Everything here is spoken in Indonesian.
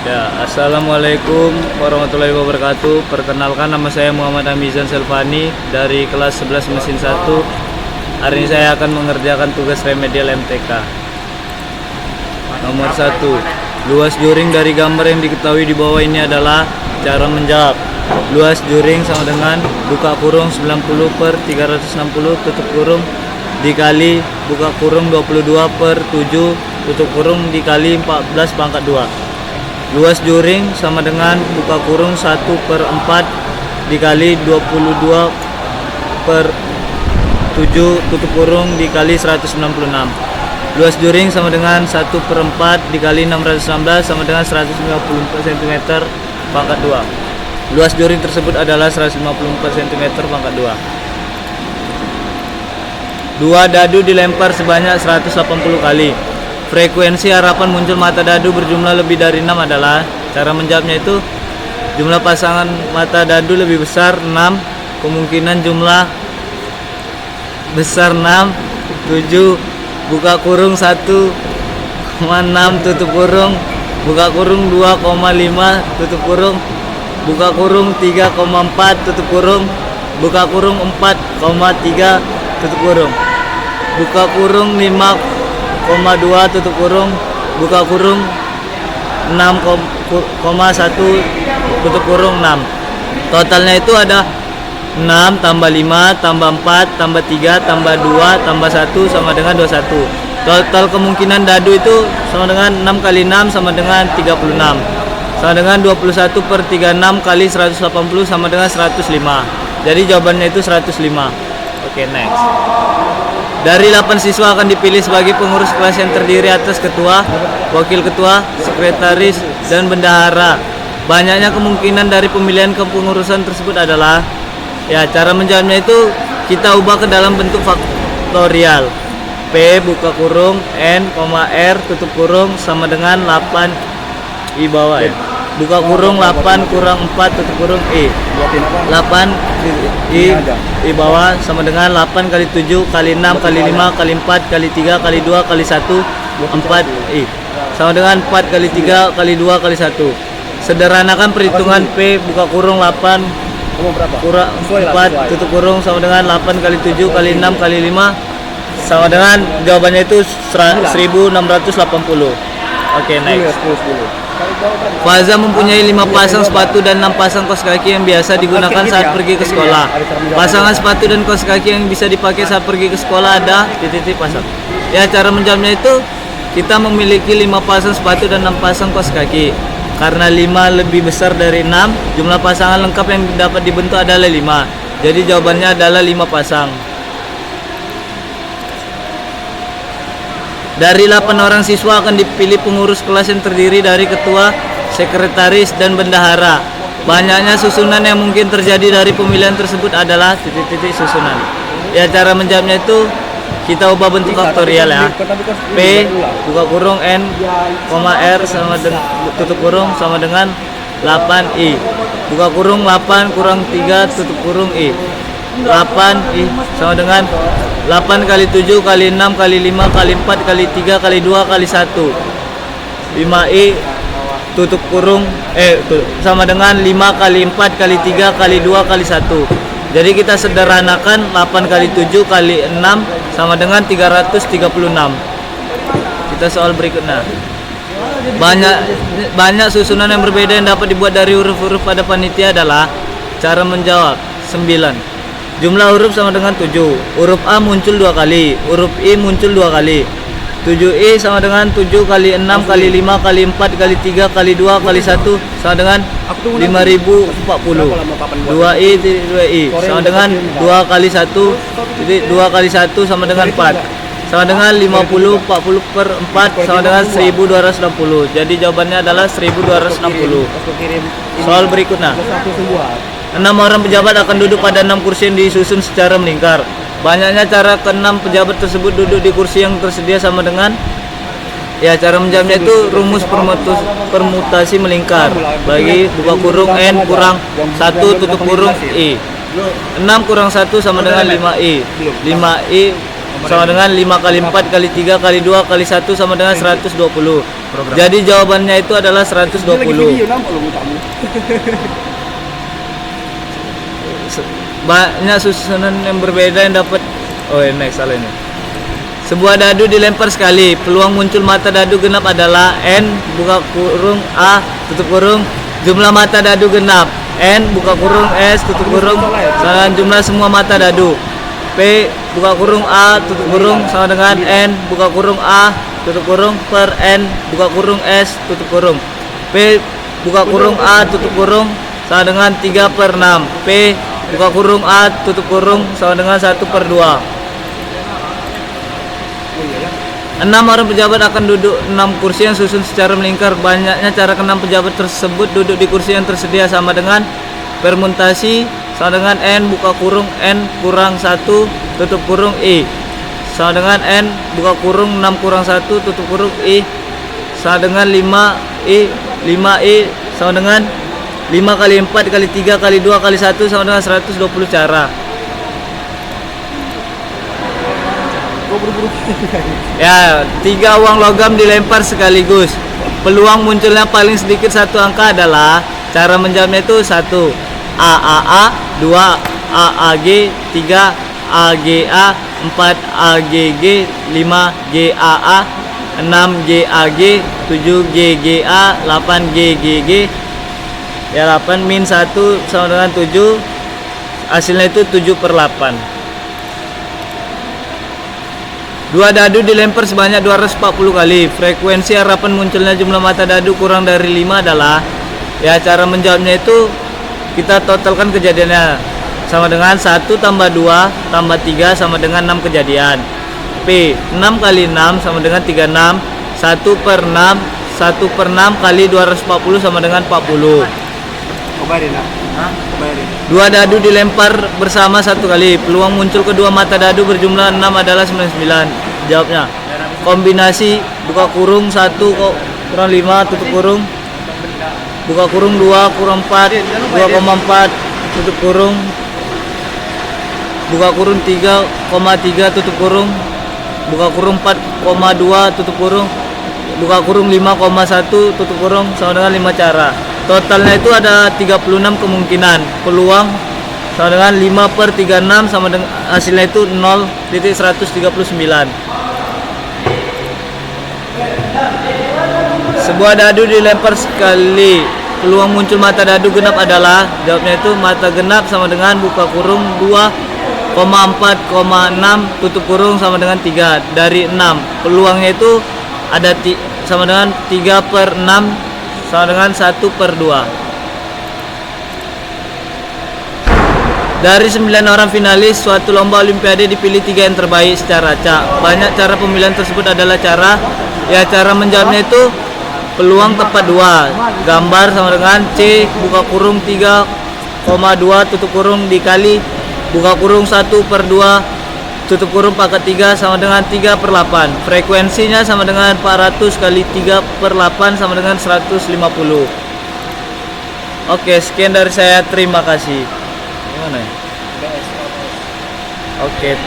Ya, Assalamualaikum warahmatullahi wabarakatuh. Perkenalkan, nama saya Muhammad Amizan Selvani dari kelas 11 mesin 1. Hari ini saya akan mengerjakan tugas remedial MTK. Nomor 1. Luas juring dari gambar yang diketahui di bawah ini adalah cara menjawab. Luas juring sama dengan buka kurung 90 per 360 tutup kurung dikali buka kurung 22 per 7 tutup kurung dikali 14 pangkat 2. Luas juring sama dengan buka kurung 1 per 4 dikali 22 per 7 tutup kurung dikali 196. Luas juring sama dengan 1 per 4 dikali 616 sama dengan 154 cm pangkat 2. Luas juring tersebut adalah 154 cm pangkat 2. Dua dadu dilempar sebanyak 180 kali. Frekuensi harapan muncul mata dadu berjumlah lebih dari 6 adalah, cara menjawabnya itu, jumlah pasangan mata dadu lebih besar 6, kemungkinan jumlah besar 6, 7, buka kurung 1,6 tutup kurung, buka kurung 2,5 tutup kurung, buka kurung 3,4 tutup kurung, buka kurung 4,3 tutup kurung, buka kurung 5,2 tutup kurung, buka kurung 6,1 tutup kurung 6. Totalnya itu ada 6 tambah 5 tambah 4 tambah 3 tambah 2 tambah 1 sama dengan 21. Total kemungkinan dadu itu sama dengan 6 kali 6 sama dengan 36, sama dengan 21 per 36 kali 180 sama dengan 105. Jadi jawabannya itu 105. Oke, next. Dari 8 siswa akan dipilih sebagai pengurus kelas yang terdiri atas ketua, wakil ketua, sekretaris, dan bendahara. Banyaknya kemungkinan dari pemilihan kepengurusan tersebut adalah, ya, cara menjawabnya itu kita ubah ke dalam bentuk faktorial. P buka kurung N, R tutup kurung sama dengan 8 I bawah, ya. Buka kurung 8 kurang 4 tutup kurung I. 8 I bawah sama dengan 8 kali 7 kali 6 kali 5 kali 4 kali 3 kali 2 kali 1 4 I sama dengan 4 kali 3 kali 2 kali 1. Sederhanakan perhitungan P buka kurung 8 kurang 4 tutup kurung sama dengan 8 kali 7 kali 6 kali 5 sama dengan jawabannya itu 1680. Oke, next. Faza mempunyai 5 pasang sepatu dan 6 pasang kaos kaki yang biasa digunakan saat pergi ke sekolah. Pasangan sepatu dan kaos kaki yang bisa dipakai saat pergi ke sekolah ada titik-titik pasang. Ya, cara menjawabnya itu kita memiliki 5 pasang sepatu dan 6 pasang kaos kaki. Karena 5 lebih besar dari 6, jumlah pasangan lengkap yang dapat dibentuk adalah 5. Jadi jawabannya adalah 5 pasang. Dari 8 orang siswa akan dipilih pengurus kelas yang terdiri dari ketua, sekretaris, dan bendahara. Banyaknya susunan yang mungkin terjadi dari pemilihan tersebut adalah titik-titik susunan. Ya, cara menjawabnya itu kita ubah bentuk faktorial, ya. P buka kurung N, R sama dengan tutup kurung sama dengan 8 I. Buka kurung 8 kurang 3 tutup kurung I. 8 I sama dengan 8 kali 7 kali 6 kali 5 kali 4 kali 3 kali 2 kali 1. 5I tutup kurung sama dengan 5 kali 4 kali 3 kali 2 kali 1. Jadi kita sederhanakan 8 kali 7 kali 6 sama dengan 336. Kita soal berikutnya. Banyak susunan yang berbeda yang dapat dibuat dari huruf-huruf pada panitia adalah, cara menjawab 9. Jumlah huruf sama dengan 7. Huruf A muncul 2 kali, huruf I muncul 2 kali. 7I sama dengan 7 kali 6 kali 5 kali 4 kali 3 kali 2 kali 1 sama dengan 5040. 2I 2I sama dengan 2 kali 1 2 kali 1 sama dengan 4 sama dengan 50 40 per 4 sama dengan 1260. Jadi jawabannya adalah 1260. Soal berikutnya. 6 orang pejabat akan duduk pada 6 kursi yang disusun secara melingkar. Banyaknya cara ke-6 pejabat tersebut duduk di kursi yang tersedia sama dengan, ya, cara menjawabnya itu rumus permutasi melingkar. Bagi buka kurung N kurang 1 tutup kurung I. 6 kurang 1 sama dengan 5I. 5I sama dengan 5 kali 4 kali 3 kali 2 kali 1 sama dengan 120. Jadi jawabannya itu adalah 120. Banyak susunan yang berbeda yang dapat. Oh, next salah ini. Sebuah dadu dilempar sekali, peluang muncul mata dadu genap adalah N buka kurung A tutup kurung jumlah mata dadu genap, N buka kurung S tutup kurung sama dengan jumlah semua mata dadu, P buka kurung A tutup kurung sama dengan N buka kurung A tutup kurung per N buka kurung S tutup kurung, P buka kurung A tutup kurung sama dengan 3/6, P buka kurung A tutup kurung sama dengan 1/2. 6 orang pejabat akan duduk 6 kursi yang susun secara melingkar. Banyaknya cara ke-6 pejabat tersebut duduk di kursi yang tersedia sama dengan permutasi sama dengan N buka kurung N kurang 1 tutup kurung I sama dengan N buka kurung 6 kurang 1 tutup kurung I sama dengan 5I sama dengan 5 kali 4 kali 3 kali 2 kali 1 sama dengan 120 cara. Ya, 3 uang logam dilempar sekaligus. Peluang munculnya paling sedikit satu angka adalah cara menjawabnya itu 1 AAA, 2 AAG, 3 AGA, 4 AGG, 5 GAA, 6 GAG, 7 GGA, 8 GGG. Ya, 8 min 1 sama dengan 7. Hasilnya itu 7/8. 2 dadu dilempar sebanyak 240 kali. Frekuensi harapan munculnya jumlah mata dadu kurang dari 5 adalah, ya cara menjawabnya itu kita totalkan kejadiannya sama dengan 1 tambah 2 tambah 3 sama dengan 6 kejadian. P 6 kali 6 sama dengan 36. 1/6 1/6 kali 240 sama dengan 40. 2 dadu dilempar bersama 1 kali. Peluang muncul kedua mata dadu berjumlah 6 adalah 99. Jawabnya kombinasi buka kurung 1 kurang 5 tutup kurung buka kurung 2 kurang 4 2,4 tutup kurung buka kurung 3,3 tutup kurung buka kurung 4,2 tutup kurung buka kurung 5,1 tutup kurung sama dengan 5 cara. Totalnya itu ada 36 kemungkinan. Peluang sama dengan 5/36 sama dengan hasilnya itu 0,139. Sebuah dadu dilempar sekali. Peluang muncul mata dadu genap adalah, jawabnya itu mata genap sama dengan buka kurung 2,4,6 tutup kurung sama dengan 3 dari 6. Peluangnya itu ada sama dengan 3/6 sama dengan 1/2. Dari 9 orang finalis suatu lomba olimpiade dipilih 3 yang terbaik secara acak. Banyak cara pemilihan tersebut adalah cara menjawabnya itu peluang tepat 2. Gambar sama dengan C buka kurung 3,2 tutup kurung dikali buka kurung 1/2 tutup kurung pangkat 3 sama dengan 3/8. Frekuensinya sama dengan 400 kali 3/8 sama dengan 150. Oke, sekian dari saya. Terima kasih. Gimana ya? Oke.